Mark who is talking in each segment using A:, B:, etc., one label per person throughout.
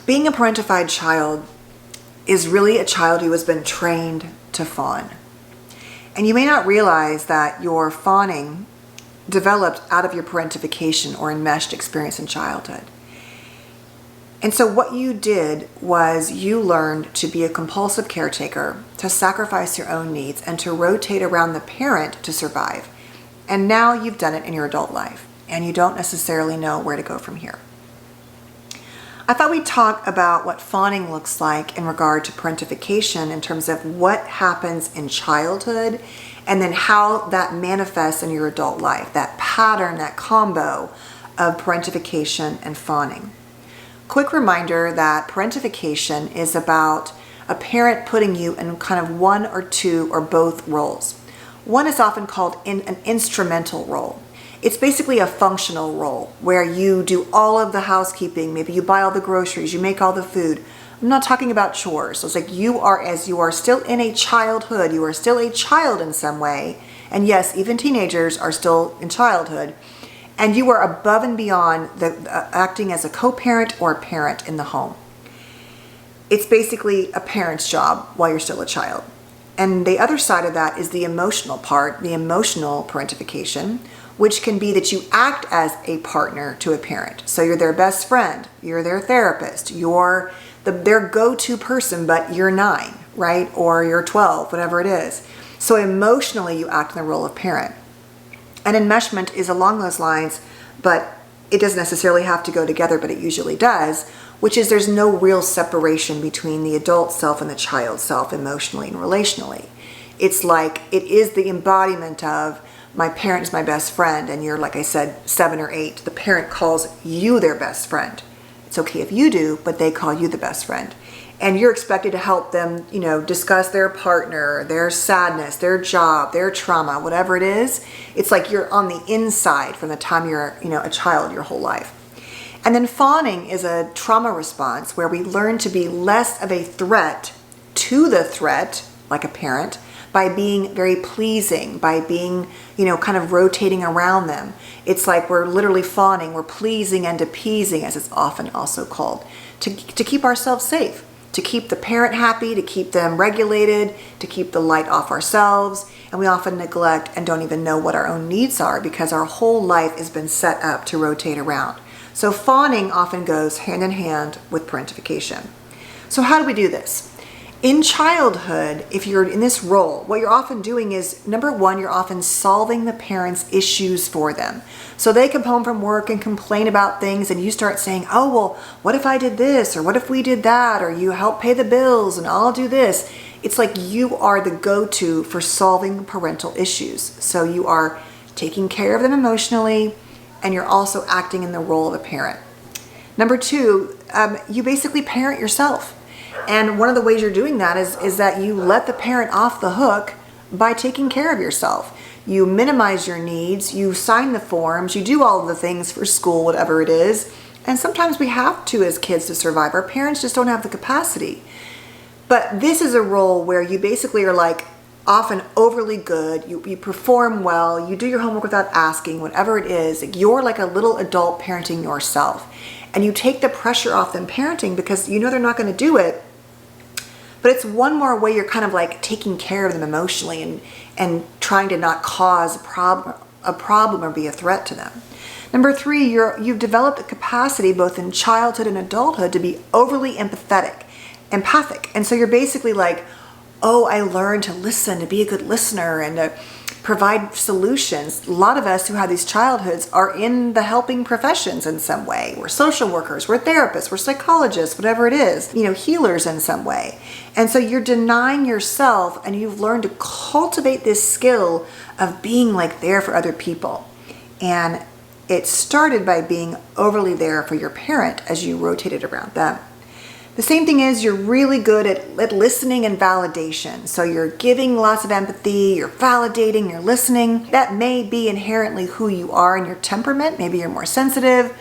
A: Being a parentified child is really a child who has been trained to fawn. And you may not realize that your fawning developed out of your parentification or enmeshed experience in childhood. And so what you did was you learned to be a compulsive caretaker, to sacrifice your own needs, and to rotate around the parent to survive. And now you've done it in your adult life, and you don't necessarily know where to go from here. I thought we'd talk about what fawning looks like in regard to parentification in terms of what happens in childhood and then how that manifests in your adult life, that pattern, that combo of parentification and fawning. Quick reminder that parentification is about a parent putting you in kind of one or two or both roles. One is often called an instrumental role. It's basically a functional role where you do all of the housekeeping. Maybe you buy all the groceries, you make all the food. I'm not talking about chores. So it's like you are still in a childhood. You are still a child in some way. And yes, even teenagers are still in childhood. And you are above and beyond acting as a co-parent or a parent in the home. It's basically a parent's job while you're still a child. And the other side of that is the emotional part, the emotional parentification, which can be that you act as a partner to a parent. So you're their best friend, you're their therapist, you're their go-to person, but you're 9, right? Or you're 12, whatever it is. So emotionally, you act in the role of parent. And enmeshment is along those lines, but it doesn't necessarily have to go together, but it usually does, which is there's no real separation between the adult self and the child self emotionally and relationally. It's like it is the embodiment of my parent is my best friend, and you're, like I said, 7 or 8. The parent calls you their best friend. It's okay if you do, but they call you the best friend. And you're expected to help them, discuss their partner, their sadness, their job, their trauma, whatever it is. It's like you're on the inside from the time you're, a child your whole life. And then fawning is a trauma response where we learn to be less of a threat to the threat, like a parent, by being very pleasing, by being, kind of rotating around them. It's like we're literally fawning, we're pleasing and appeasing, as it's often also called, to keep ourselves safe, to keep the parent happy, to keep them regulated, to keep the light off ourselves. And we often neglect and don't even know what our own needs are because our whole life has been set up to rotate around. So fawning often goes hand in hand with parentification. So how do we do this? In childhood, if you're in this role, what you're often doing is, number one, you're often solving the parents' issues for them. So they come home from work and complain about things, and you start saying, oh, well, what if I did this? Or what if we did that? Or you help pay the bills and I'll do this. It's like you are the go-to for solving parental issues. So you are taking care of them emotionally, and you're also acting in the role of a parent. Number two, you basically parent yourself. And one of the ways you're doing that is that you let the parent off the hook by taking care of yourself. You minimize your needs, you sign the forms, you do all of the things for school, whatever it is. And sometimes we have to as kids to survive. Our parents just don't have the capacity. But this is a role where you basically are like often overly good, you perform well, you do your homework without asking, whatever it is. You're like a little adult parenting yourself. And you take the pressure off them parenting because you know they're not going to do it. But it's one more way you're kind of like taking care of them emotionally and trying to not cause a problem or be a threat to them. Number three, you've developed a capacity both in childhood and adulthood to be overly empathic. And so you're basically like, oh, I learned to listen, to be a good listener and to provide solutions. A lot of us who have these childhoods are in the helping professions in some way. We're social workers, we're therapists, we're psychologists, whatever it is, healers in some way. And so you're denying yourself and you've learned to cultivate this skill of being like there for other people. And it started by being overly there for your parent as you rotated around them. The same thing is you're really good at listening and validation. So you're giving lots of empathy, you're validating, you're listening. That may be inherently who you are in your temperament. Maybe you're more sensitive.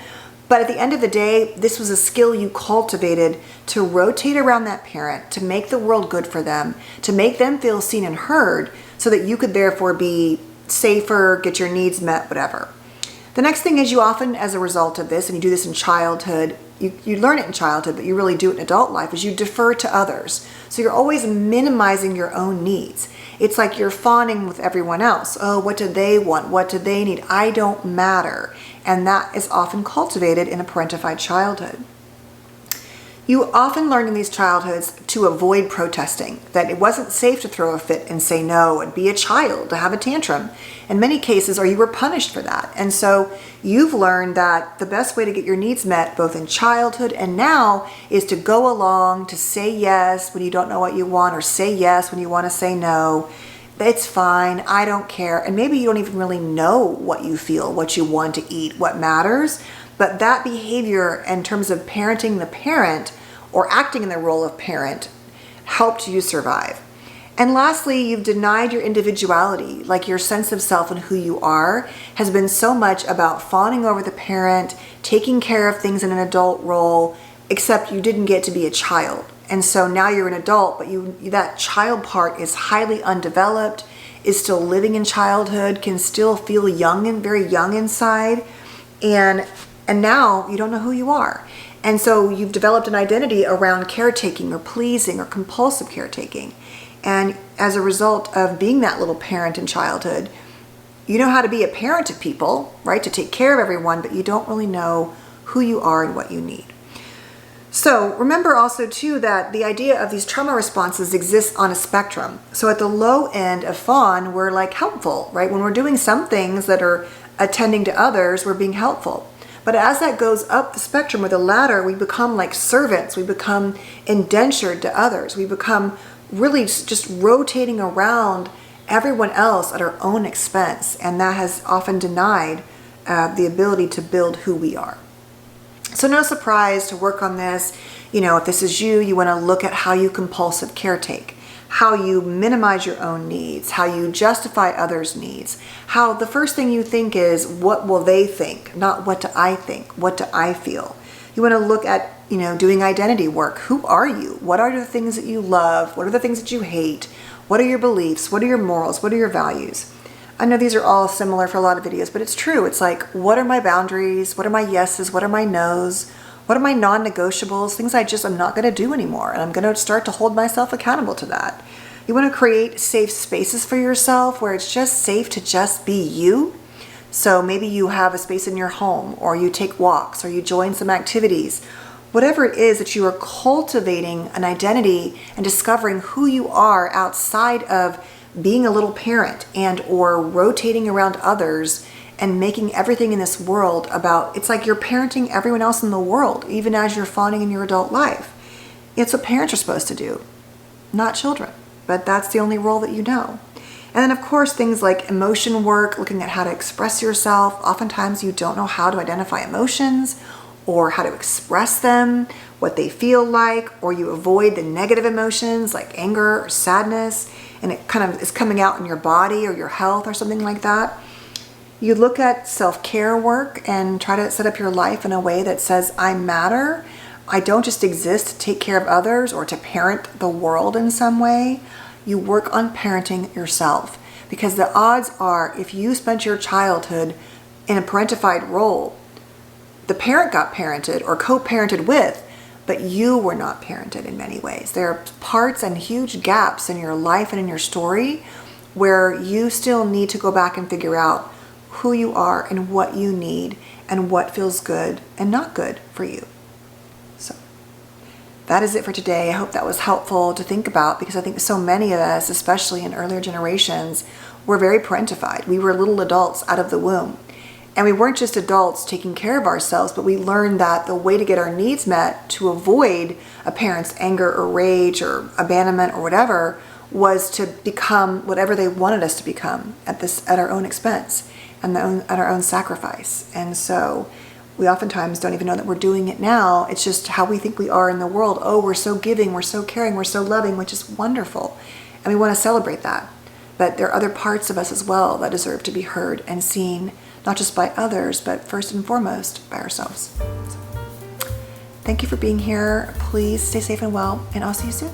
A: But at the end of the day, this was a skill you cultivated to rotate around that parent, to make the world good for them, to make them feel seen and heard so that you could therefore be safer, get your needs met, whatever. The next thing is you often, as a result of this, and you do this in childhood, you learn it in childhood, but you really do it in adult life, is you defer to others. So you're always minimizing your own needs. It's like you're fawning with everyone else. Oh, what do they want? What do they need? I don't matter. And that is often cultivated in a parentified childhood. You often learn in these childhoods to avoid protesting, that it wasn't safe to throw a fit and say no and be a child, to have a tantrum in many cases, or you were punished for that. And so you've learned that the best way to get your needs met, both in childhood and now, is to go along, to say yes when you don't know what you want, or say yes when you want to say no. It's fine, I don't care. And maybe you don't even really know what you feel, what you want to eat, what matters. But that behavior in terms of parenting the parent or acting in the role of parent helped you survive. And lastly, you've denied your individuality, like your sense of self and who you are has been so much about fawning over the parent, taking care of things in an adult role, except you didn't get to be a child. And so now you're an adult, but that child part is highly undeveloped, is still living in childhood, can still feel young and very young inside. And now you don't know who you are. And so you've developed an identity around caretaking or pleasing or compulsive caretaking. And as a result of being that little parent in childhood, you know how to be a parent to people, right? To take care of everyone, but you don't really know who you are and what you need. So remember also too that the idea of these trauma responses exists on a spectrum. So at the low end of fawn, we're like helpful, right? When we're doing some things that are attending to others, we're being helpful. But as that goes up the spectrum or the ladder, we become like servants. We become indentured to others. We become really just rotating around everyone else at our own expense. And that has often denied the ability to build who we are. So no surprise to work on this. You know, if this is you, you want to look at how you compulsive caretake, how you minimize your own needs, how you justify others' needs, how the first thing you think is, what will they think? Not what do I think? What do I feel? You want to look at, doing identity work. Who are you? What are the things that you love? What are the things that you hate? What are your beliefs? What are your morals? What are your values? I know these are all similar for a lot of videos, but it's true. It's like, what are my boundaries? What are my yeses? What are my nos? What are my non-negotiables? Things I'm not going to do anymore. And I'm going to start to hold myself accountable to that. You want to create safe spaces for yourself where it's just safe to just be you. So maybe you have a space in your home, or you take walks, or you join some activities. Whatever it is that you are cultivating an identity and discovering who you are outside of being a little parent and or rotating around others and making everything in this world about, it's like you're parenting everyone else in the world, even as you're fawning in your adult life. It's what parents are supposed to do, not children, but that's the only role that you know. And then of course, things like emotion work, looking at how to express yourself. Oftentimes you don't know how to identify emotions or how to express them, what they feel like, or you avoid the negative emotions like anger or sadness, and it kind of is coming out in your body or your health or something like that. You look at self-care work and try to set up your life in a way that says, I matter. I don't just exist to take care of others or to parent the world in some way. You work on parenting yourself, because the odds are if you spent your childhood in a parentified role, the parent got parented or co-parented with, but you were not parented in many ways. There are parts and huge gaps in your life and in your story where you still need to go back and figure out who you are and what you need and what feels good and not good for you. So that is it for today. I hope that was helpful to think about, because I think so many of us, especially in earlier generations, were very parentified. We were little adults out of the womb. And we weren't just adults taking care of ourselves, but we learned that the way to get our needs met, to avoid a parent's anger or rage or abandonment or whatever, was to become whatever they wanted us to become at our own expense and at our own sacrifice. And so we oftentimes don't even know that we're doing it now. It's just how we think we are in the world. Oh, we're so giving, we're so caring, we're so loving, which is wonderful. And we want to celebrate that. But there are other parts of us as well that deserve to be heard and seen, not just by others, but first and foremost by ourselves. So, thank you for being here. Please stay safe and well, and I'll see you soon.